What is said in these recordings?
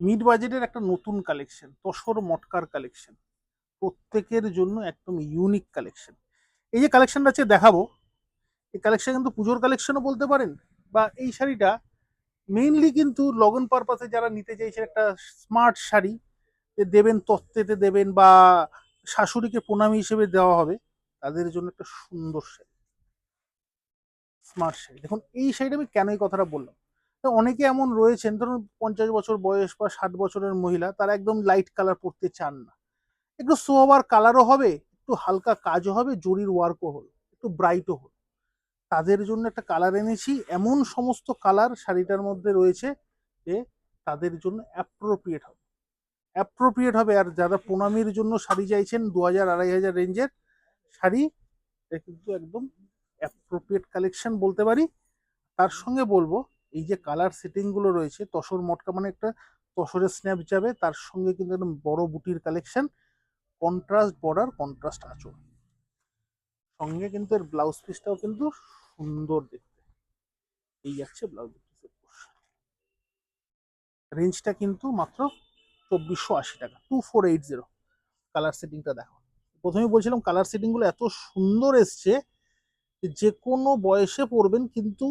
Mid বাজেটের একটা নতুন কালেকশন, তসর মটকার কালেকশন, প্রত্যেকের জন্য একদম ইউনিক কালেকশন। এই যে কালেকশনটা আছে দেখাবো, এই কালেকশন কিন্তু পুজোর কালেকশনও বলতে পারেন, বা এই শাড়িটা মেইনলি কিন্তু লগন পারপাসে যারা নিতে চাইছে একটা স্মার্ট শাড়ি দেবেন, তত্ত্বেতে দেবেন, বা শাশুড়িকে প্রণামী হিসেবে দেওয়া হবে, তাদের জন্য একটা সুন্দর শাড়ি, স্মার্ট শাড়ি। দেখুন এই শাড়িটা আমি কেন এই কথাটা বললাম, তো অনেকে এমন রয়েছেন ধরুন 50 বছর বয়স বা 60 বছরের মহিলা, তারা একদম লাইট কালার পরতে চান না, একটু সোবার কালারও হবে, একটু হালকা কাজও হবে, জরির ওয়ার্কও হলো, একটু ব্রাইটও হলো, তাদের জন্য একটা কালার এনেছি। এমন সমস্ত কালার শাড়িটার মধ্যে রয়েছে যে তাদের জন্য অ্যাপ্রোপ্রিয়েট হবে, অ্যাপ্রোপ্রিয়েট হবে। আর যারা প্রণামীর জন্য শাড়ি চাইছেন 2000-2500 রেঞ্জের শাড়ি, এটা কিন্তু একদম অ্যাপ্রোপ্রিয়েট কালেকশন বলতে পারি। তার সঙ্গে বলবো এই যে কালার সেটিং গুলো রয়েছে, তসর মটকা মানে একটা তসরের স্ন্যাপ যাবে, তার সঙ্গে কিন্তু একদম বড় বুটির কালেকশন, কন্ট্রাস্ট বর্ডার, কন্ট্রাস্ট আঁচল, সঙ্গে কিন্তু এর ব্লাউজ পিসটাও কিন্তু সুন্দর দেখতে। এই যাচ্ছে ব্লাউজ পিসের পোর্শন। রেঞ্জটা কিন্তু মাত্র 2480 টাকা, 2480। কালার সেটিংটা দেখো, প্রথমেই বলছিলাম কালার সেটিং গুলো এত সুন্দর এসছে যে কোনো বয়সে পরবেন, কিন্তু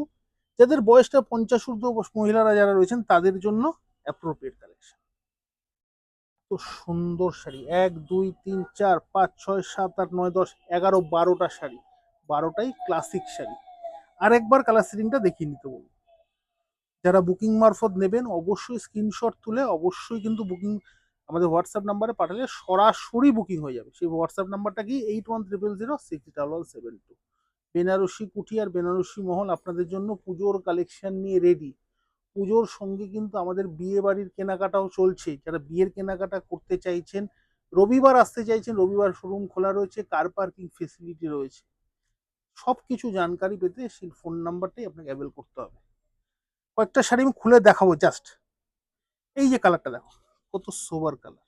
যাদের বয়সটা 50 ঊর্ধ্ব মহিলারা যারা রয়েছেন তাদের জন্য অ্যাপ্রোপ্রিয়েট কালেকশন। তো সুন্দর শাড়ি, 1 2 3 4 5 6 7 8 9 10 11 12টা শাড়ি, 12টাই ক্লাসিক শাড়ি। আর একবার কালার সেটিংটা দেখিয়ে নিতে বলবো। যারা বুকিং মারফত নেবেন অবশ্যই স্ক্রিনশট তুলে অবশ্যই কিন্তু বুকিং আমাদের হোয়াটসঅ্যাপ নাম্বারে পাঠালে সরাসরি বুকিং হয়ে যাবে। সেই হোয়াটসঅ্যাপ নাম্বারটা কি 8100062272। বেনারসি কুঠি আর বেনারসি মহল আপনাদের জন্য পুজোর কালেকশন নিয়ে রেডি। পুজোর সঙ্গে কিন্তু আমাদের বিয়ে বাড়ির কেনাকাটাও চলছে, যারা বিয়ের কেনাকাটা করতে চাইছেন, রবিবার আসতে চাইছেন, রবিবার শোরুম খোলা রয়েছে, কার পার্কিং ফেসিলিটি রয়েছে, সব কিছু জানকারি পেতে সেই ফোন নাম্বারটাই আপনাকে অ্যাভেল করতে হবে। কয়েকটা শাড়ি আমি খুলে দেখাবো জাস্ট। এই যে কালারটা দেখো, কত সোবার কালার,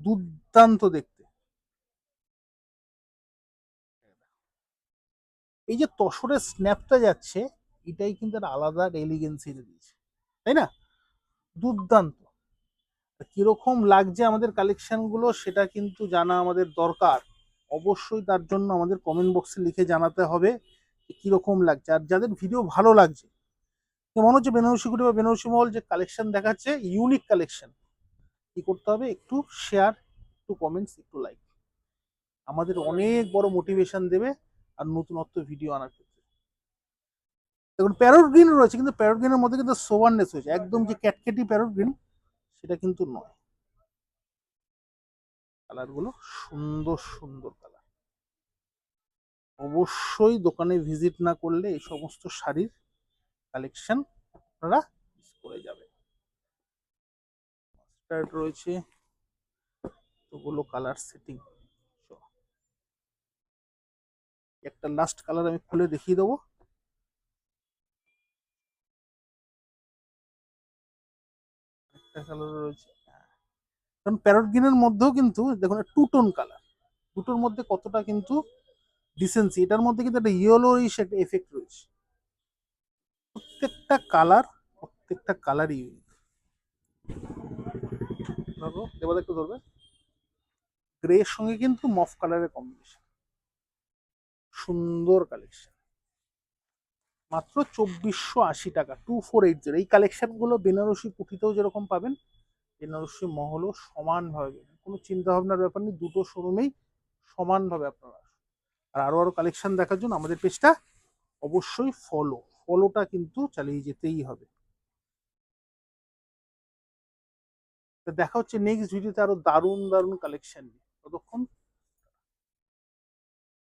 দুর্দান্ত দেখতে। এই যে তসরের স্ন্যাপটা যাচ্ছে, এটাই কিন্তু একটা আলাদা এলিগেন্সি এনে দিয়েছে, তাই না? দুর্দান্ত। কিরকম লাগছে আমাদের কালেকশন গুলো সেটা কিন্তু জানা আমাদের দরকার। অবশ্যই তার জন্য আমাদের কমেন্ট বক্সে লিখে জানাতে হবে কিরকম লাগছে। আর যাদের ভিডিও ভালো লাগছে, মনে হচ্ছে বেনারসি কুটি বা বেনারসি মহল যে কালেকশন দেখাচ্ছে ইউনিক কালেকশন, কি করতে হবে, একটু শেয়ার, একটু কমেন্টস, একটু লাইক, আমাদের অনেক বড় মোটিভেশন দেবে আর নতুনত্ব ভিডিও আনার ক্ষেত্রে। দেখুন প্যারট গ্রিন রয়েছে, কিন্তু প্যারট গ্রিনের মধ্যে কিন্তু সোভারনেস হয়েছে, একদম যে ক্যাটকেটি প্যারট গ্রিন সেটা কিন্তু নয়। কালার গুলো সুন্দর সুন্দর কালার, অবশ্যই দোকানে ভিজিট না করলে এই সমস্ত শাড়ির কালেকশন আপনারা মিস করে যাবেন। মাস্টার্ড রয়েছে, ওগুলো কালার সেটিং। একটা লাস্ট কালার আমি খুলে দেখিয়ে দেবো। একটা কালার রয়েছে, কারণ প্যারট গ্রিনের মধ্যেও কিন্তু দেখুন টু টোন কালার, দুটোর মধ্যে কতটা কিন্তু ডিসেন্সি, এটার মধ্যে কিন্তু একটা ইয়েলোইশ একটা এফেক্ট রয়েছে। প্রত্যেকটা কালার, প্রত্যেকটা কালারই ইউনিক। ধরো এবার একটু ধরবে, গ্রে এর সঙ্গে কিন্তু মফ কালারের কম্বিনেশন, সুন্দর কালেকশন, মাত্র 2480 টাকা, 2480। এই কালেকশন গুলো বেনারসি কুঠিতেও যেরকম পাবেন, বেনারসি মহলও সমানভাবে, কোনো চিন্তা ভাবনার ব্যাপার নেই, দুটো শোরুমেই সমানভাবে আপনারা। আর আরো আরো কালেকশন দেখার জন্য আমাদের পেজটা অবশ্যই ফলোটা কিন্তু চালিয়ে যেতেই হবে। দেখা হচ্ছে নেক্সট ভিডিওতে আরো দারুণ দারুণ কালেকশন নিয়ে। ততক্ষণ